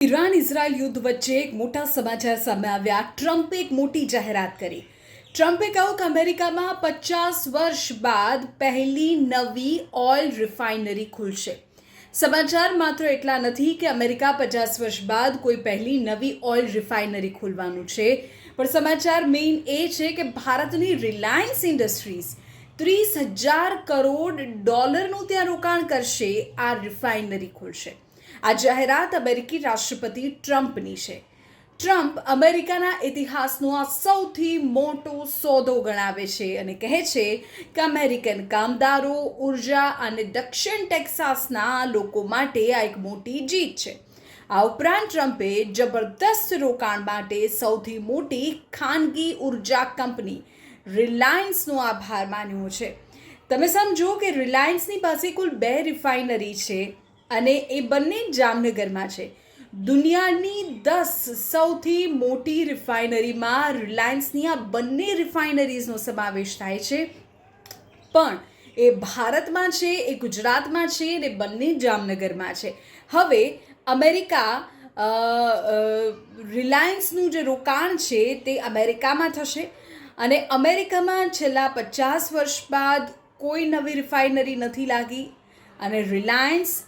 Iran Israel યુદ્ધ વચ્ચે એક મોટા સમાચાર સામે આવ્યા. ટ્રમ્પે એક મોટી જાહેરાત કરી. ટ્રમ્પે કહ્યું કે અમેરિકામાં 50 વર્ષ બાદ પહેલી નવી ઓઇલ રિફાઇનરી ખુલશે. સમાચાર માત્ર એટલા નથી કે અમેરિકા 50 વર્ષ બાદ કોઈ પહેલી નવી ઓઇલ રિફાઇનરી ખોલવાનું છે, પણ સમાચાર મેઇન એ છે કે ભારતની રિલાયન્સ ઇન્ડસ્ટ્રીઝ $30,000 કરોડ ત્યાં રોકાણ કરશે. આ રિફાઇનરી ખોલશે. આ જાહેરાત અમેરિકી રાષ્ટ્રપતિ ટ્રમ્પની છે. ટ્રમ્પ અમેરિકાના ઇતિહાસનો આ સૌથી મોટો સોદો ગણાવે છે અને કહે છે કે અમેરિકન કામદારો, ઉર્જા અને દક્ષિણ ટેક્સાસના લોકો માટે આ એક મોટી જીત છે. આ ઉપરાંત ટ્રમ્પે જબરદસ્ત રોકાણ માટે સૌથી મોટી ખાનગી ઉર્જા કંપની રિલાયન્સનો આભાર માન્યો છે. તમે સમજો કે રિલાયન્સની પાસે કુલ 2 રિફાઇનરી છે અને એ બંને જામનગરમાં છે. દુનિયાની 10 સૌથી મોટી રિફાઇનરીમાં રિલાયન્સની આ બંને રિફાઇનરીઝનો સમાવેશ થાય છે, પણ એ ભારતમાં છે, એ ગુજરાતમાં છે અને બંને જામનગરમાં છે. હવે અમેરિકા રિલાયન્સનું જે રોકાણ છે તે અમેરિકામાં થશે અને અમેરિકામાં છેલ્લા 50 વર્ષ બાદ કોઈ નવી રિફાઇનરી નથી લાગી અને રિલાયન્સ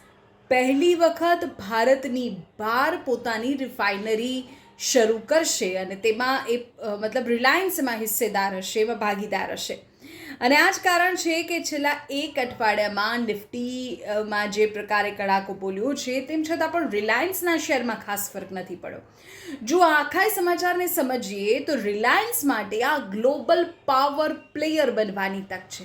પહેલી વખત ભારતની બહાર પોતાની રિફાઇનરી શરૂ કરશે અને તેમાં રિલાયન્સ એમાં હિસ્સેદાર હશે, એમાં ભાગીદાર હશે. અને આ જ કારણ છે કે છેલ્લા એક અઠવાડિયામાં નિફ્ટીમાં જે પ્રકારે કડાકો બોલ્યો છે તેમ છતાં પણ રિલાયન્સના શેરમાં ખાસ ફરક નથી પડ્યો. જો આખા સમાચારને સમજીએ તો રિલાયન્સ માટે આ ગ્લોબલ પાવર પ્લેયર બનવાની તક છે.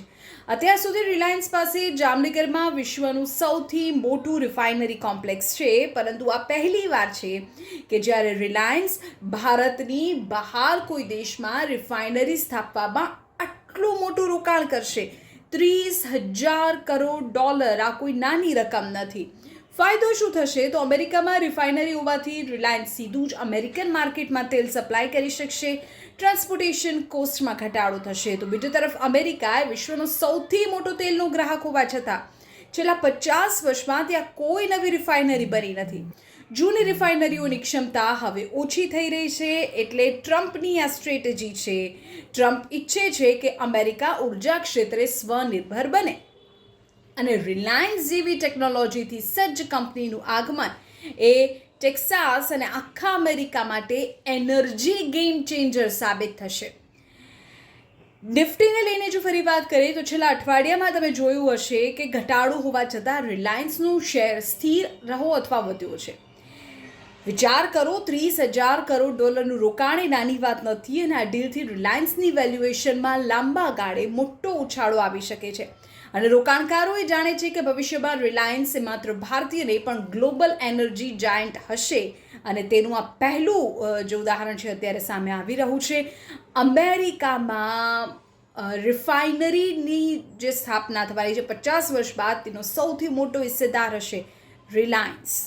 અત્યાર સુધી રિલાયન્સ પાસે જામનગરમાં વિશ્વનું સૌથી મોટું રિફાઇનરી કોમ્પ્લેક્સ છે, પરંતુ આ પહેલી વાર છે કે જ્યારે રિલાયન્સ ભારતની બહાર કોઈ દેશમાં રિફાઇનરી સ્થાપવામાં આટલું મોટું રોકાણ કરશે. $30,000 કરોડ આ કોઈ નાની રકમ નથી. ફાયદો શું થશે? તો અમેરિકામાં રિફાઇનરી હોવાથી રિલાયન્સ સીધું જ અમેરિકન માર્કેટમાં તેલ સપ્લાય કરી શકશે. ટ્રાન્સપોર્ટેશન કોસ્ટમાં ઘટાડો થશે. તો બીજી તરફ અમેરિકા વિશ્વનો સૌથી મોટો તેલનો ગ્રાહક હોવા છતાં છેલ્લા 50 વર્ષમાં ત્યાં કોઈ નવી રિફાઇનરી બની નથી. જૂની રિફાઇનરીઓની ક્ષમતા હવે ઓછી થઈ રહી છે, એટલે ટ્રમ્પની આ સ્ટ્રેટેજી છે. ટ્રમ્પ ઈચ્છે છે કે અમેરિકા ઉર્જા ક્ષેત્રે સ્વનિર્ભર બને અને રિલાયન્સ જેવી ટેકનોલોજીથી સજ્જ કંપનીનું આગમન એ ટેક્સાસ અને આખા અમેરિકા માટે એનર્જી ગેમ ચેન્જર સાબિત થશે. નિફ્ટીને લઈને જો ફરી વાત કરીએ તો છેલ્લા અઠવાડિયામાં તમે જોયું હશે કે ઘટાડો હોવા છતાં રિલાયન્સનું શેર સ્થિર રહ્યો અથવા વધ્યો છે. વિચાર કરો, $30,000 કરોડ રોકાણ એ નાની વાત નથી અને આ ડીલથી રિલાયન્સની વેલ્યુએશનમાં લાંબા ગાળે મોટો ઉછાળો આવી શકે છે. અને રોકાણકારો એ જાણે છે કે ભવિષ્યમાં રિલાયન્સ એ માત્ર ભારતીય નહીં પણ ગ્લોબલ એનર્જી જાયન્ટ હશે અને તેનું આ પહેલું જે ઉદાહરણ છે અત્યારે સામે આવી રહ્યું છે. અમેરિકામાં રિફાઇનરીની જે સ્થાપના થવાની છે 50 વર્ષ બાદ, તેનો સૌથી મોટો હિસ્સેદાર હશે રિલાયન્સ.